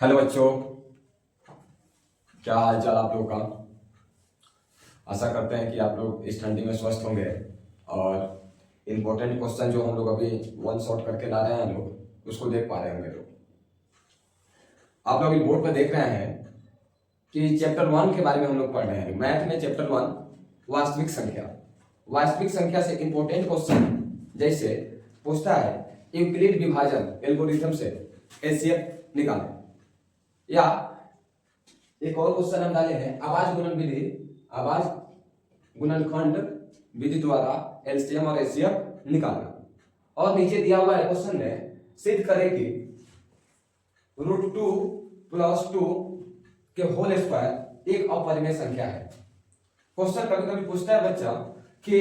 Hello बच्चों, क्या हाल चाल आप लोगों का। आशा करते हैं कि आप लोग इस ठंडी में स्वस्थ होंगे और इम्पोर्टेंट क्वेश्चन जो हम लोग अभी वन शॉट करके ला रहे हैं लोग उसको देख पा रहे होंगे लोग। आप लोग बोर्ड पर देख रहे हैं कि चैप्टर 1 के बारे में हम लोग पढ़ रहे हैं। मैथ में चैप्टर 1 वास्तविक संख्या। वास्तविक संख्या से इंपॉर्टेंट क्वेश्चन जैसे पूछता है यूक्लिड विभाजन एल्गोरिथम से एचसीएफ निकालें, या एक और क्वेश्चन हम डाले हैं आवाज गुणन विधि, आवाज गुणनखंड विधि द्वारा एलसीएम और एचसीएफ निकालना। और नीचे दिया हुआ है क्वेश्चन में सिद्ध करें कि √2 + 2 के होल स्क्वायर एक अपरिमेय संख्या है। क्वेश्चन कभी कभी पूछता है बच्चा कि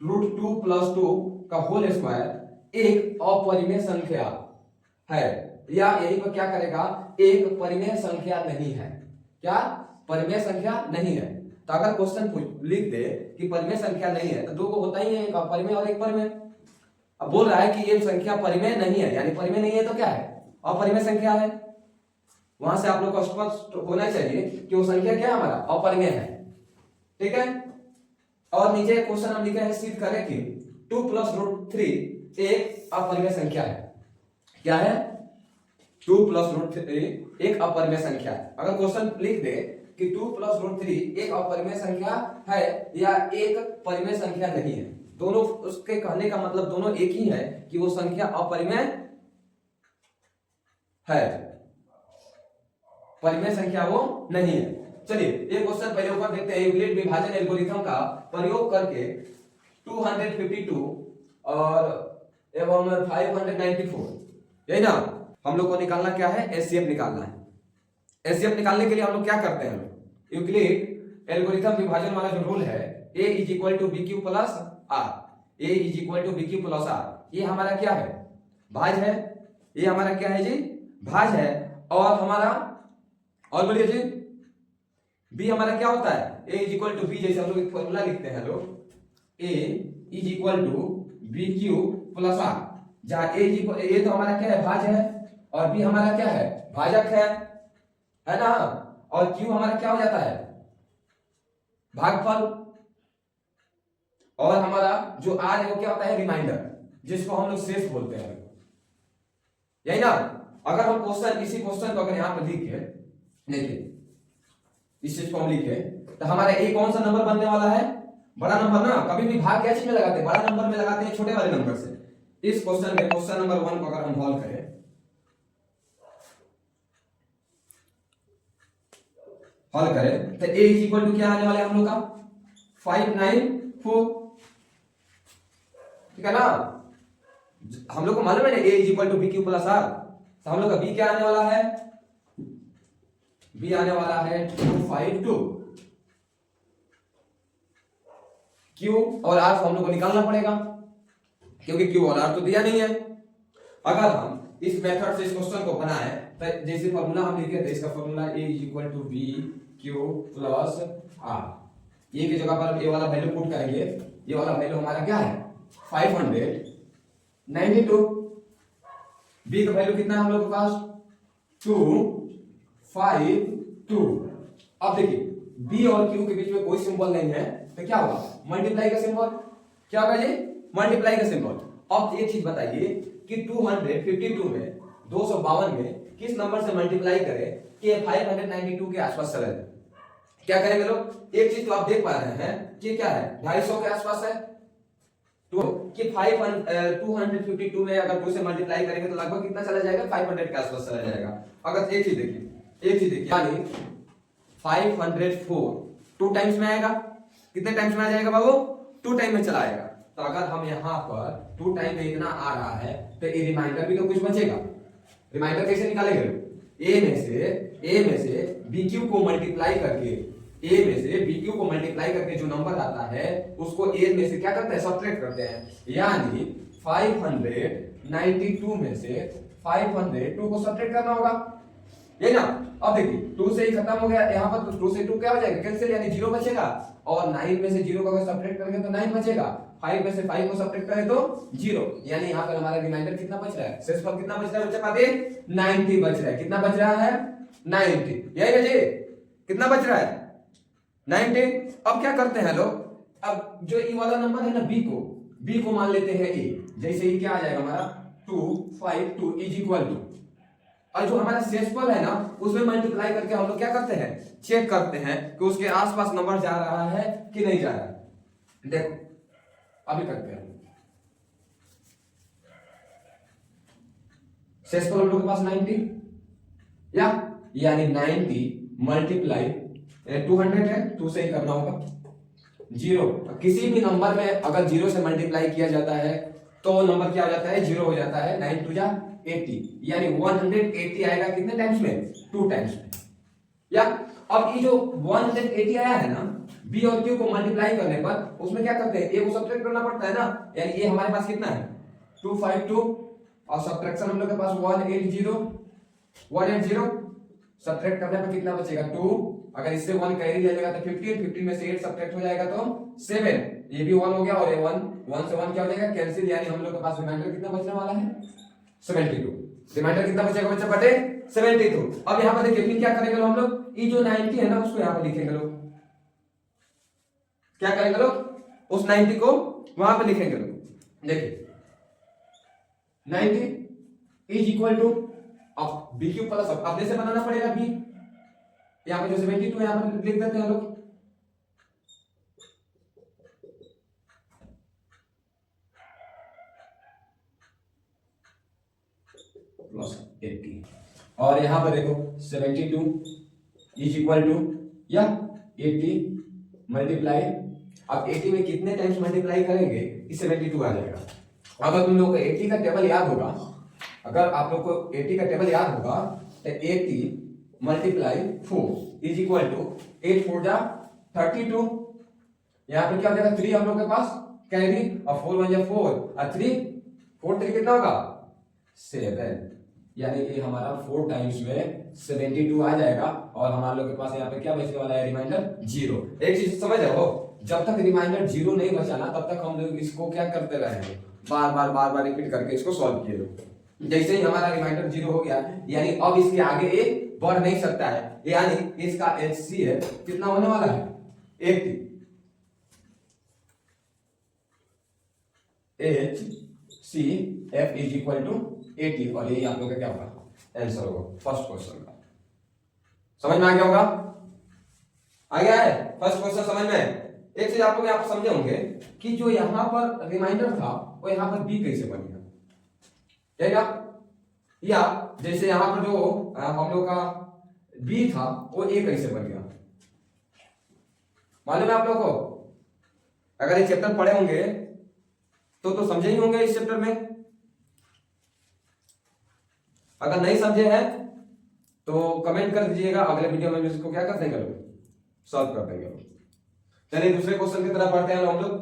√2 + 2 का होल स्क्वायर एक अपरिमेय संख्या है, या यही पर क्या करेगा, एक परिमेय संख्या नहीं है। क्या परिमेय संख्या नहीं है? तो अगर क्वेश्चन लिख दे कि परिमेय संख्या नहीं है तो दो को होता ही है, एक अपरिमेय और एक परिमेय। अब बोल रहा है कि ये संख्या परिमेय नहीं है, यानी परिमेय नहीं है तो क्या है, अपरिमेय संख्या है। वहां से आप लोग को स्पष्ट होना चाहिए कि वो संख्या क्या है, हमारा अपरिमेय है। ठीक है। और नीचे क्वेश्चन हम लिखे हैं सिद्ध करें कि 2 + √3 एक अपरिमेय संख्या है। क्या है? 2 + √3 एक अपरिमेय संख्या है। अगर क्वेश्चन लिख दे कि 2 + √3 एक अपरिमेय संख्या है या एक परिमेय संख्या नहीं है, दोनों उसके कहने का मतलब दोनों एक ही है कि वो संख्या अपरिमेय है, परिमेय संख्या वो नहीं है। चलिए एक क्वेश्चन पहले ऊपर देखते हैं। यूक्लिड विभाजन एल्गोरिथम का प्रयोग करके 252 और एवं 594, यही ना, हम लोग को निकालना क्या है, एचसीएफ निकालना है। एचसीएफ निकालने के लिए हम लोग क्या करते हैं, यूक्लिड एल्गोरिथम विभाजन वाला जो रूल है a = bq + r, a = bq + r, ये हमारा क्या है, भाज है। ये हमारा क्या है जी, भाज है। और हमारा, और बोलिए जी, b हमारा क्या होता है, a = b, जैसे हम लोग एक फॉर्मूला लिखते हैं लोग, a = bq + r, जहां a तो हमारा क्या है, भाज है, और b हमारा क्या है, भाजक है ना। और q हमारा क्या हो जाता है, भागफल। और हमारा जो r है वो क्या होता है, रिमाइंडर, जिसको हम लोग शेष बोलते हैं, यही ना। अगर हम क्वेश्चन, इसी क्वेश्चन को अगर यहां पर लिखे, देखिए इस चीज को हम लिखे तो हमारा a कौन सा नंबर बनने वाला है, बड़ा नंबर ना। कभी भी भाग क्या चीज में लगाते हैं, बड़ा नंबर में लगाते हैं, छोटे वाले नंबर से। इस क्वेश्चन में क्वेश्चन नंबर 1 को अगर हम हल करें, तो a = क्या आने वाला है हम लोग का, 594, ठीक है ना। हम लोग को मालूम है ना a = bq + r, तो हम लोग का b क्या आने वाला है, b आने वाला है 252। q और r को हम लोग को निकालना पड़ेगा, क्योंकि q और r तो दिया नहीं है। अगर हम इस मेथड से इस क्वेश्चन को बनाए तो जैसे फॉर्मूला हम लिखे थे, इसका फॉर्मूला a = bq + r, ये की जगह पर ये वाला वैल्यू पुट करेंगे। ये वाला वैल्यू हमारा क्या है, 592। b का वैल्यू कितना है हम लोग के पास, 252। अब देखिए b और q के बीच में कोई सिंबल नहीं है तो क्या होगा, मल्टीप्लाई का सिंबल। क्या होगा जी, मल्टीप्लाई का सिंबल। अब एक चीज बताइए कि 252 में 252 में किस नंबर से मल्टीप्लाई करें कि 592 के आसपास चला जाए। क्या करेंगे लोग, एक चीज तो आप देख पा रहे हैं कि क्या है, 250 के आसपास है, तो कि 252 में अगर 2 से मल्टीप्लाई करेंगे तो लगभग कितना चला जाएगा, 500 के आसपास चला जाएगा। अगर एक चीज देखिए, यानी 504 2 टाइम्स में आएगा। कितने टाइम्स में आ जाएगा बाबू, 2 टाइम में चला आएगा। तो अगर हम यहाँ पर 2 टाइम में इतना आ रहा है तो ये रिमाइंडर भी तो कुछ बचेगा। रिमाइंडर कैसे निकालेंगे, a में से bq को मल्टीप्लाई करके, a में से bq को मल्टीप्लाई करके जो नंबर आता है उसको a में से क्या करते हैं, सब्ट्रैक्ट करते हैं। यानी 592 में से 502 को सब्ट्रैक्ट करना होगा। ये ना। अब देखिए 2 से ही खत्म हो गया यहाँ पर, तो 2 से 2 क्या हो जाएगा कैंसिल, यानी 0 बचेगा। और 9 में से 0 को अगर सब्ट्रैक्ट करेंगे तो 9 बचेगा। 5 में से 5 को सब्ट्रैक्ट करें तो 0, यानी यहाँ पर हमारा रिमाइंडर कितना बच रहा है, शेषफल कितना बच रहा है बच्चा पाते 90 बच रहा है। कितना बच रहा है 90, यही ना जी, कितना बच रहा है 90। अब क्या करते हैं लोग, अब जो ई वाला नंबर है ना बी को मान लेते हैं ए, जैसे ही क्या आ जाएगा हमारा 2 5 2 इज इक्वल टू, और जो हमारा शेषफल है ना उसमें मल्टीप्लाई करके हम लोग क्या करते हैं चेक करते हैं कि उसके आसपास नंबर जा रहा है कि नहीं जा रहा है। देखो अभी करते हैं, शेषफल हम लोग के पास 90 या यानी 90 मल्टीप्लाई 200 है, 2 से ही करना होगा। 0 किसी भी नंबर में अगर 0 से मल्टीप्लाई किया जाता है तो नंबर क्या हो जाता है 0 हो जाता है। 9 2 जा 80, यानी 180 आएगा कितने टाइम्स में 2 टाइम्स में। या अब ये जो 180 आया है ना बी और क्यू को मल्टीप्लाई करने पर उसमें क्या करते हैं ए को सब्ट्रैक्ट करना पड़ता है ना, यानी ये हमारे पास कितना है 252 और सब्ट्रैक्शन हम लोग के पास 180 सब्ट्रैक्ट करने पर कितना बचेगा 2, अगर इससे 1 कैरी लिया जाएगा तो 15 में से 8 सब्ट्रैक्ट हो जाएगा तो 7, ये भी 1 हो गया और ये 1 से 1 क्या हो जाएगा कैंसिल, यानी हम लोग के पास रिमाइंडर कितना बचने वाला है 72। रिमाइंडर कितना बचेगा बच्चा बटे 72। अब यहाँ पर देखिए फिर क्या करेंगे लोग हम लोग, ये जो 90 है ना उसको यहाँ पर लिखेंगे लोग, क्या करेंगे लोग उस 90 को वहां पर लिखेंगे लोग। देखिए 90 इज इक्वल टू, अब बी क्यू प्लस अपने से बनाना पड़ेगा बी, यहाँ पे जो 72 है यहाँ पर लिख देते हैं लोग, प्लस 80 और यहाँ पर देखो 72 इज इक्वल टू या 80 मल्टीप्लाई, अब 80 में कितने टाइम्स मल्टीप्लाई करेंगे इस 72 आ जाएगा। अगर तुम लोग को 80 का टेबल याद होगा, अगर आप लोग को 80 का टेबल याद होगा तो 80 मल्टीप्लाई 4 इज इक्वल टू 8 4 जा 32, यहाँ पे क्या हो जाएगा 3 हम लोग के पास कैरी और 4 1 जा 4 और 3 4 3 कितना होगा 7, यानी कि हमारा 4 टाइम्स में 72 आ जाएगा और हमारे लोग के पास यहाँ पे क्या बचने वाला है रिमाइंडर 0। एक चीज समझ रहे हो, जब तक रिमाइंडर 0 नहीं बचाना तब तक हम लोग इसको क्या करते रहेंगे बार बार रिपीट करके इसको सॉल्व किए लोग। जैसे ही हमारा रिमाइंडर 0 हो गया यानी अब इसके आगे ए बढ़ नहीं सकता है, यानी इसका HC है कितना होने वाला है 80, HCF इज इक्वल टू 80 और ये आप लोग का क्या होगा आंसर होगा फर्स्ट क्वेश्चन का। समझ में आ गया होगा, आ गया है फर्स्ट क्वेश्चन समझ में। एक चीज आप लोग यहाँ पर समझे होंगे कि जो यहाँ पर रिमाइंडर था वो यहाँ पर बी कैसे बन गया, या जैसे यहाँ पर जो हम लोग का बी था वो ए कैसे बन गया, मालूम है आप लोग को। अगर ये चैप्टर पढ़े होंगे तो समझे ही होंगे इस चैप्टर में, अगर नहीं समझे हैं तो कमेंट कर दीजिएगा, अगले वीडियो में इसको क्या कर देंगे लोग सॉल्व कर देंगे। चलिए दूसरे क्वेश्चन की तरफ बढ़ते हैं हम लोग।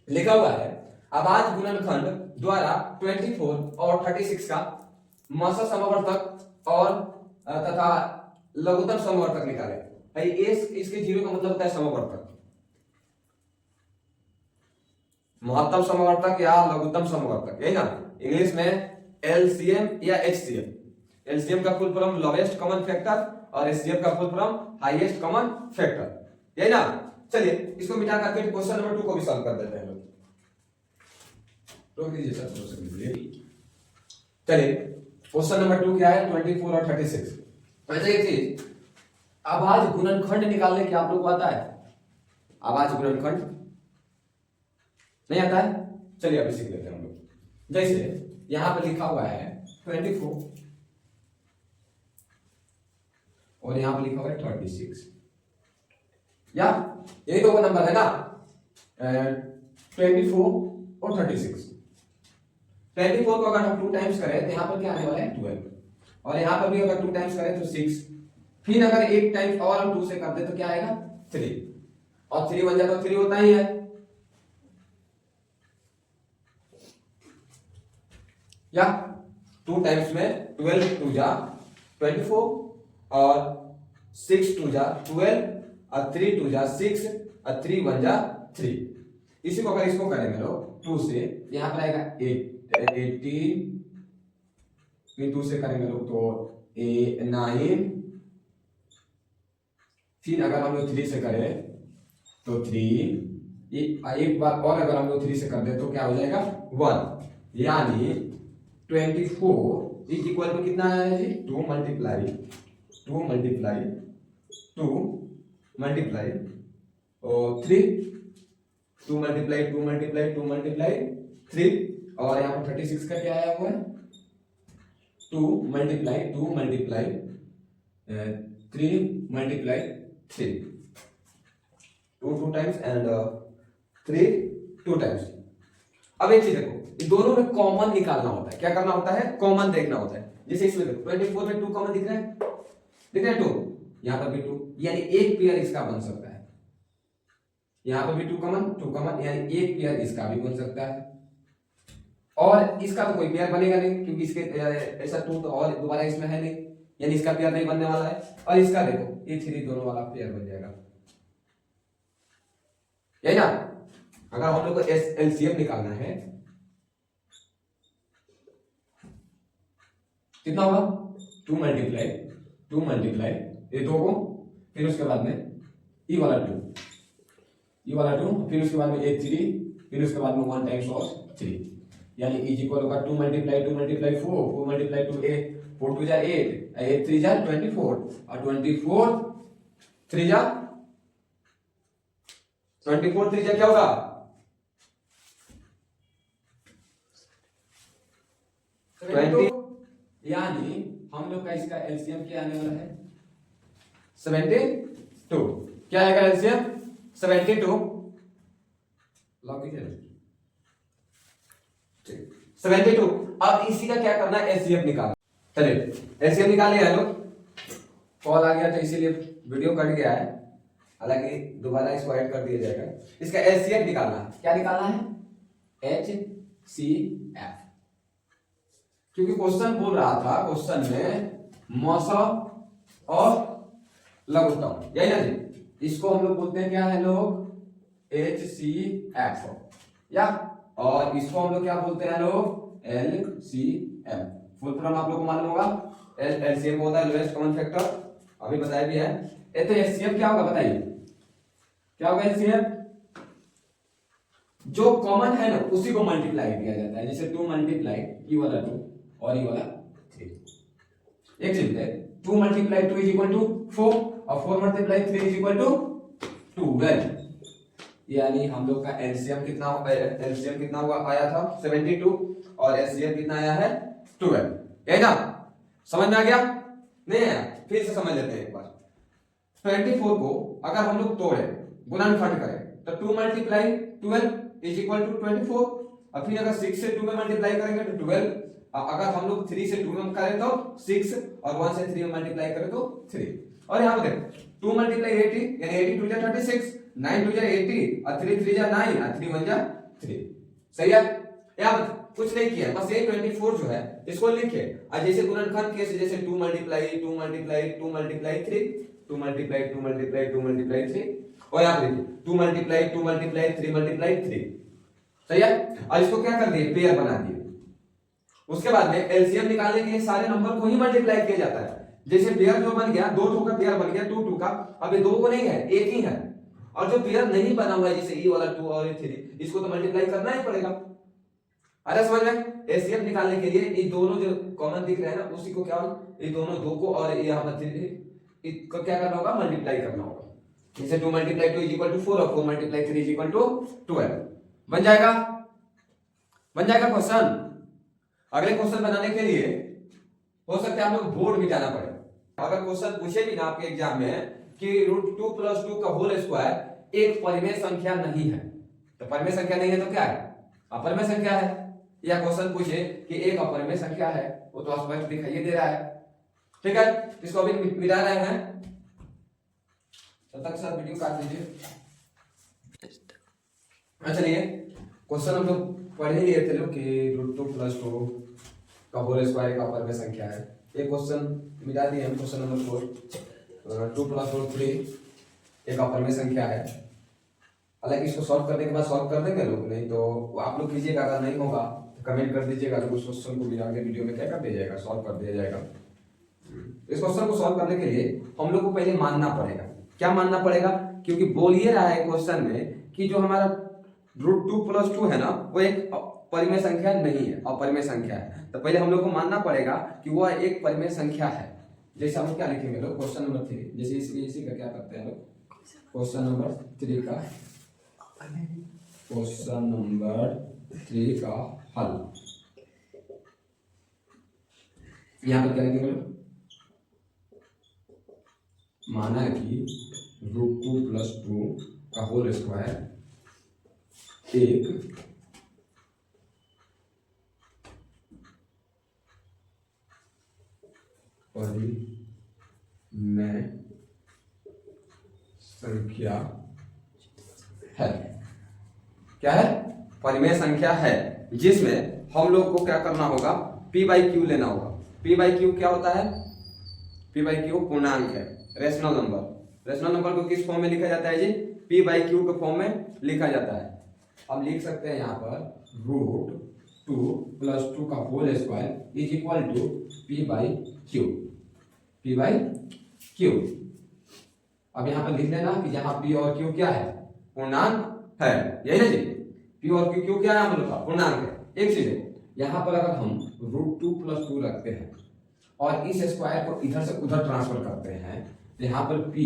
लिखा हुआ है अभाज्य गुणनखंड द्वारा 24 और 36 का मसद समवर्तक और तथा लघुत्तम समवर्तक निकाले। भाई इसके 0 का मतलब होता है समवर्तक, महत्तम समवर्तक या लघुत्तम समवर्तक, यही ना इंग्लिश में LCM या HCM। LCM का full form lowest common factor और HCM का full form highest common factor, यही ना। चलिए इसको मिटा करके क्वेश्चन नंबर 2 को भी सॉल्व कर देते हैं लोग। रोक दीजिए सर थोड़ा सा। चलिए क्वेश्चन नंबर 2 क्या है 24 और 36। वैसे एक चीज अभाज्य गुणनखंड निकालने की आप लोग को आता है, अभाज्य गुणनखंड नहीं आता है, चलिए अभी सीख लेते हैं हम लोग। जैसे यहां पर लिखा हुआ है 24 और यहां पर लिखा हुआ है 36, या यही दो नंबर है ना 24 और 36। 24 को अगर हम 2 टाइम्स करें तो यहां पर क्या आने वाला है 12 और यहां पर भी अगर 2 टाइम्स करें तो 6, फिर अगर 1 टाइम्स और हम 2 से कर दे तो क्या आएगा 3 और 3 बन जाए तो 3 होता ही है, या 2 टाइम्स में 12 2 जा 24 और 6 2 जा 12 और 3 2 जा 6 और 3 1 जा 3। इसी को अगर इसको करेंगे लोग 2 से, यहां पर आएगा 18, फिर 2 से करेंगे लोग तो 9, फिर अगर हम लोग 3 से करें तो 3, एक बार और अगर हम लोग 3 से कर दे तो क्या हो जाएगा 1, यानी 24 इज इक्वल टू कितना है जी 2 मल्टीप्लाई 2 मल्टीप्लाई 2 मल्टीप्लाई और 3, 2 मल्टीप्लाई 2 मल्टीप्लाई 2 मल्टीप्लाई 3, और यहाँ पर 36 का क्या आया हुआ है 2 multiply 2 multiply 3 multiply 3, 2 times and 3 2 times. अब एक चीज देखो, इन दोनों में कॉमन निकालना होता है। क्या करना होता है कॉमन देखना होता है। जैसे इसमें देखो 24 में 2 कॉमन दिख रहा है, दिख रहा है 2, यहां पर भी 2, यानी एक पेयर इसका बन सकता है। यहां पर भी 2 कॉमन यानी एक पेयर इसका भी बन सकता है, और इसका तो कोई पेयर बनेगा नहीं क्योंकि इसके ऐसा 2 तो और दोबारा इसमें है नहीं, यानी इसका पेयर नहीं बनने वाला है। और इसका देखो ये 3 दोनों वाला पेयर बन जाएगा, यही ना। अगर हम लोग को एलसीएम निकालना है कितना होगा 2 मल्टीप्लाई ये 2 को, फिर उसके बाद में ई वाला 2, फिर उसके बाद में ए 3, फिर उसके बाद में 1 टाइम्स ऑफ 3, यानी इज इक्वल होगा 2 मल्टीप्लाई 4 4 मल्टीप्लाई 2 8 4 2 जा 8 8 3 जा 24 और 24 3 जा 24 3 जा क्या होगा 20, यानी हम लोग का इसका एलसीएम क्या आने वाला है 72। क्या आएगा एलसीएम 72, लॉग कीजिए 72। अब इसी का क्या करना है एलसीएम निकालना। चलिए एलसीएम निकाल लिया है लोग, कॉल आ गया तो इसीलिए वीडियो कट गया है, हालांकि दोबारा इसको ऐड कर दिया जाएगा। इसका एलसीएम निकालना है। क्या निकालना है HCF, क्योंकि क्वेश्चन बोल रहा था, क्वेश्चन में मौसम और लघुत्तम, यही ना जी। इसको हम लोग बोलते हैं क्या है लोग HCF, या और इसको हम लोग क्या बोलते हैं लोग LCM। फुल फॉर्म आप लोग को मालूम होगा, LCM होता है लोएस्ट कॉमन फैक्टर, अभी बताया भी है। तो HCF क्या होगा बताइए, क्या होगा HCF, जो कॉमन है ना उसी को मल्टीप्लाई किया जाता है। जैसे 2 मल्टीप्लाई ई वाला 2 और ये वाला 3, एक चीज है 2 मल्टीप्लाई 2 इज इक्वल टू 4 और 4 मल्टीप्लाई 3 इज इक्वल टू 12, यानी हम लोग का एलसीएम कितना हुआ आया था 72 और एलसीएम कितना आया है 12, यही ना। समझ में आ गया नहीं आया, फिर से समझ लेते हैं एक बार। 24 को अगर हम लोग तोड़े गुणनखंड करें तो 2 मल्टीप्लाई 12 इज इक्वल टू 24, और फिर अगर 6 से 2 में मल्टीप्लाई करेंगे तो 12, अगर हम लोग 3 से 2 में करें तो 6 और 1 से 3 में मल्टीप्लाई करें तो 3। और यहां पर देखो 2 मल्टीप्लाई 80 यानी 80 2 जा 36, 9 2 जा 80 और 3 3 जा 9 और 3 1 जा 3, सही है। यहां कुछ नहीं किया, बस ये 24 जो है इसको लिखे, और जैसे गुणनखंड केस जैसे 2 multiply 2 multiply 2 multiply 3 2 multiply 2 multiply 2 multiply 3, और यहां पर देखिए 2 मल्टीप्लाई 2 मल्टीप्लाई 3 मल्टीप्लाई 3, सही है। और इसको क्या कर दिए पेयर बना दिए। उसके बाद में एलसीएम निकालने के लिए सारे नंबर को ही मल्टीप्लाई किया जाता है। जैसे पेयर जो बन गया 2 2 का पेयर बन गया 2 2 का, अब ये 2 को नहीं है एक ही है, और जो पेयर नहीं बना हुआ है जैसे ई वाला 2 और 3 इसको तो मल्टीप्लाई करना ही पड़ेगा। अरे समझ में, एलसीएम निकालने के लिए ये दोनों जो कॉमन दिख रहे हैं ना उसी को क्या ये दोनों 2 को और यहाँ पर 3 इसको क्या करना होगा मल्टीप्लाई करना होगा। जैसे 2 मल्टीप्लाई 2 इज इक्वल टू 4 और 4 मल्टीप्लाई 3 इज इक्वल टू 12, बन जाएगा क्वेश्चन। अगले क्वेश्चन बनाने के लिए हो सकता है आप लोग बोर्ड मिटाना पड़े। अगर क्वेश्चन पूछे भी ना आपके एग्जाम में कि √2 + 2 का होल स्क्वायर एक परिमेय संख्या नहीं है, तो परिमेय संख्या नहीं है तो क्या है अपरिमेय संख्या है, या क्वेश्चन पूछे कि एक अपरिमेय संख्या है, वो तो स्पष्ट दिखाई दे रहा है, ठीक है। इसको अभी मिटा रहे हैं, तब तक सर वीडियो काट दीजिए। चलिए क्वेश्चन हम लोग पढ़ ही लिए थे लोग कि √2 + 2 का होल स्क्वायर एक अपरिमेय संख्या है। एक क्वेश्चन मिटा दिए हम, क्वेश्चन नंबर 4, 2 + 2 3 एक अपरिमेय संख्या है। हालांकि इसको सॉल्व करने के बाद सॉल्व कर देंगे लोग, नहीं तो आप लोग कीजिएगा, अगर नहीं होगा तो कमेंट कर दीजिएगा, तो उस क्वेश्चन को भी आगे वीडियो में क्या कर दिया जाएगा, सॉल्व कर दिया जाएगा। इस क्वेश्चन को सॉल्व करने के लिए हम लोग को पहले मानना पड़ेगा, क्या मानना पड़ेगा, क्योंकि बोल ये रहा है क्वेश्चन में कि जो हमारा √2 + 2 है ना, वो एक परिमेय संख्या नहीं है, अपरिमेय संख्या है। तो पहले हम लोग को मानना पड़ेगा कि वह एक परिमेय संख्या है। जैसे हम क्या लिखेंगे लोग, क्वेश्चन नंबर 3, जैसे इसी का क्या करते हैं लोग, क्वेश्चन नंबर 3 का हल। यहां पर क्या लिखेंगे लोग, माना कि √2 + 2 का होल स्क्वायर एक परिमेय संख्या है। क्या है, परिमेय संख्या है, जिसमें हम लोग को क्या करना होगा, p/q लेना होगा। p/q क्या होता है, p/q पूर्णांक है, रेशनल नंबर। रेशनल नंबर को किस फॉर्म में लिखा जाता है जी, p/q के फॉर्म में लिखा जाता है। हम लिख सकते हैं यहाँ पर √2 + 2 का whole square is equal to p/q। अब यहाँ पर लिख लेना कि जहाँ p और q क्या है, पूर्णांक है, यही ना जी, p और q क्या है हम लोग का, पूर्णांक है। एक चीज है, यहाँ पर अगर हम √2 + 2 रखते हैं और इस स्क्वायर को इधर से उधर ट्रांसफर करते हैं, तो यहाँ पर p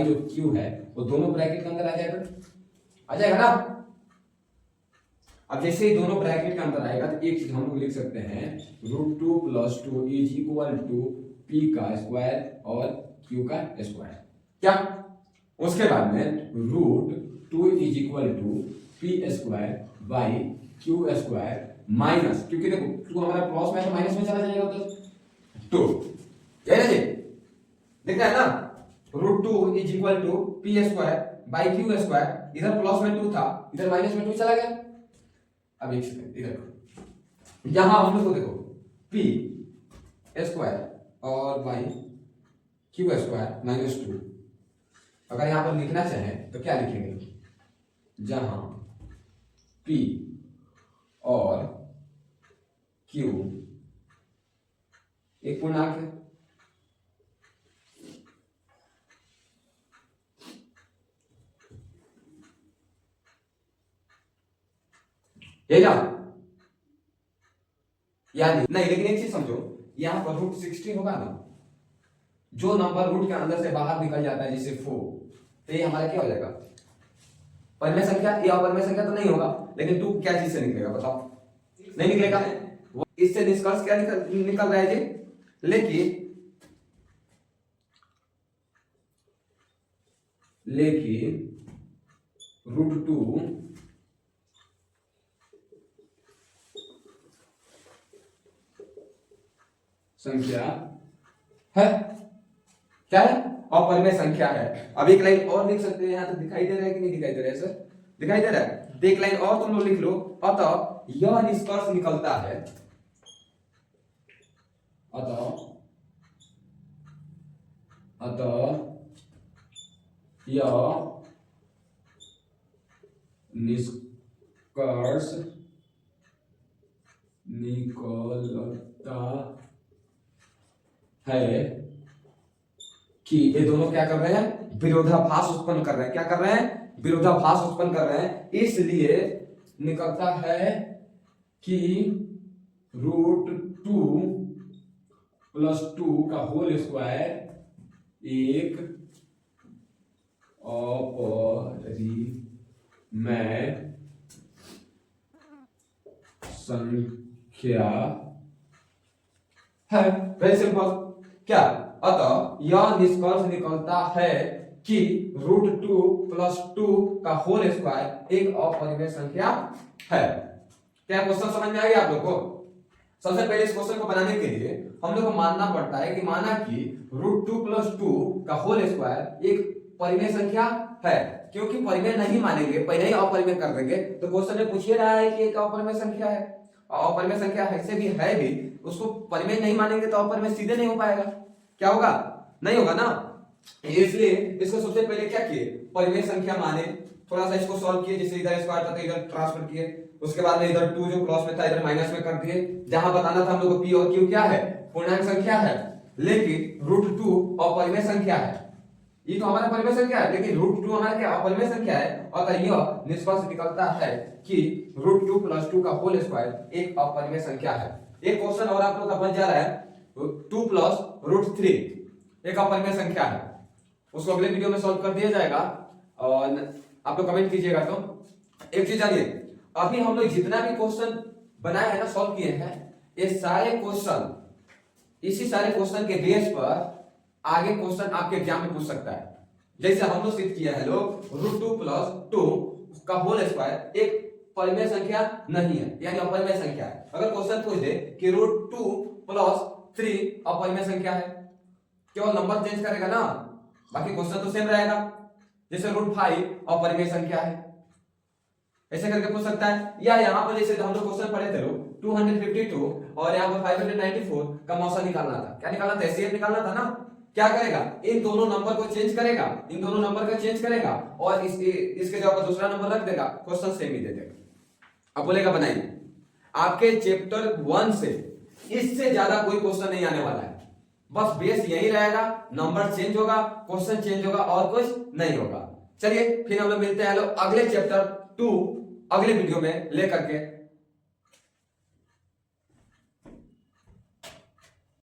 जो q है वो दोनों ब्रैकेट के अंदर आ जाएगा ना। अब जैसे ही दोनों ब्रैकेट के अंदर आएगा तो एक चीज हम लोग लिख सकते हैं, √2 + 2 इज इक्वल टू p का स्क्वायर और q का स्क्वायर। क्या, उसके बाद में √2 is equal to p² by q² minus, क्योंकि देखो 2 हमारा प्लस में है तो माइनस में चला जाएगा उधर, 2, यही ना जी, दिख रहा है ना, √2 is equal to p² by q², इधर प्लस में 2 था, इधर माइनस में 2 चला गया। अब एक सेकंड इधर, यहां हम लोग को देखो p² और बाई q² -2, अगर यहां पर लिखना चाहे तो क्या लिखेंगे, जहां p और q एक पूर्णांक है, ये ना, यानी नहीं, लेकिन एक चीज समझो, यहां पर √16 होगा ना, जो नंबर रूट के अंदर से बाहर निकल जाता है जैसे 4, तो ये हमारा क्या हो जाएगा, परिमेय संख्या। या अपरिमेय संख्या तो नहीं होगा, लेकिन 2 क्या चीज से निकलेगा बताओ, नहीं निकलेगा। इससे निष्कर्ष क्या निकल रहा है जी, लेकिन √2 संख्या है, क्या है, अपरिमेय संख्या है। अब एक लाइन और लिख सकते हैं, यहां तो दिखाई दे रहा है कि नहीं दिखाई दे रहा है सर, दिखाई दे रहा है, तो एक लाइन और तुम लोग लिख लो, अतः यह निष्कर्ष निकलता है, अतः यह निष्कर्ष निकलता है कि ये दोनों क्या कर रहे हैं, विरोधाभास उत्पन्न कर रहे हैं। क्या कर रहे हैं, विरोधाभास उत्पन्न कर रहे हैं। इसलिए निकलता है कि √2 + 2 का होल स्क्वायर एक अपरिमेय संख्या है। वेरी सिंपल, क्या, अतः यह निष्कर्ष निकलता है कि √2 + 2 का होल स्क्वायर एक अपरिमेय संख्या है। क्या क्वेश्चन समझ में आ गया आप लोग को? सबसे पहले इस क्वेश्चन को बनाने के लिए हम लोग को मानना पड़ता है कि माना कि √2 + 2 का होल स्क्वायर एक परिमेय संख्या है। क्योंकि परिमेय नहीं मानेंगे, पहले ही अपरिमेय कर देंगे, तो क्वेश्चन में पूछ रहा है कि एक अपरिमेय संख्या है, अपरिमेय संख्या है से भी है भी, उसको परिमेय नहीं मानेंगे तो अपरिमेय सीधे नहीं हो पाएगा। क्या होगा? नहीं होगा ना। इसलिए इसको सबसे पहले क्या किए, परिमेय संख्या माने, थोड़ा सा इसको सॉल्व किए, जैसे इधर स्क्वायर था तो इधर ट्रांसफर किए, उसके बाद में इधर 2 जो क्रॉस में था इधर माइनस में कर दिए। जहां बताना था हम लोग को p और q क्या है, पूर्णांक संख्या है, लेकिन √2 अपरिमेय संख्या है। ये तो हमारा परिमेय संख्या है, लेकिन √2 हमारा क्या, अपरिमेय संख्या है। और यह निष्कर्ष निकलता है कि √2 + 2 का होल स्क्वायर एक अपरिमेय संख्या है। एक क्वेश्चन और आप लोग का बन जा रहा है, 2 + √3 एक अपरिमेय संख्या है, उसको अगले वीडियो में सॉल्व कर दिया जाएगा। और आप लोग कमेंट कीजिएगा। तो एक चीज जानिए, अभी हम लोग जितना भी क्वेश्चन बनाए हैं ना, सॉल्व किए हैं, ये सारे क्वेश्चन, इसी सारे क्वेश्चन के बेस पर आगे क्वेश्चन आपके एग्जाम में पूछ सकता है। जैसे हम लोग सिद्ध किया है लोग, √2 + 2 का होल स्क्वायर एक परिमेय संख्या नहीं है, यानी अपरिमेय संख्या है। अगर क्वेश्चन पूछ दे कि √2 + 3 अपरिमेय संख्या है, केवल नंबर चेंज करेगा ना, बाकी क्वेश्चन तो सेम रहेगा। जैसे √5 अपरिमेय संख्या है, ऐसे करके पूछ सकता है। या यहाँ पर जैसे हम लोग क्वेश्चन पढ़े थे लोग, 252 और यहाँ पर 594 का मौसा निकालना था। क्या निकालना था? एचसीएफ निकालना था ना। क्या करेगा? इन दोनों नंबर को चेंज करेगा, इन दोनों नंबर का चेंज करेगा और इसके जगह पर दूसरा नंबर रख देगा, क्वेश्चन सेम ही दे देगा। अब बोलेगा बनाइए। आपके चैप्टर 1 से इससे ज्यादा कोई क्वेश्चन नहीं आने वाला है, बस बेस यही रहेगा, नंबर चेंज होगा, क्वेश्चन चेंज होगा और कुछ नहीं होगा। चलिए फिर हम लोग मिलते हैं लोग अगले चैप्टर 2 अगले वीडियो में लेकर के।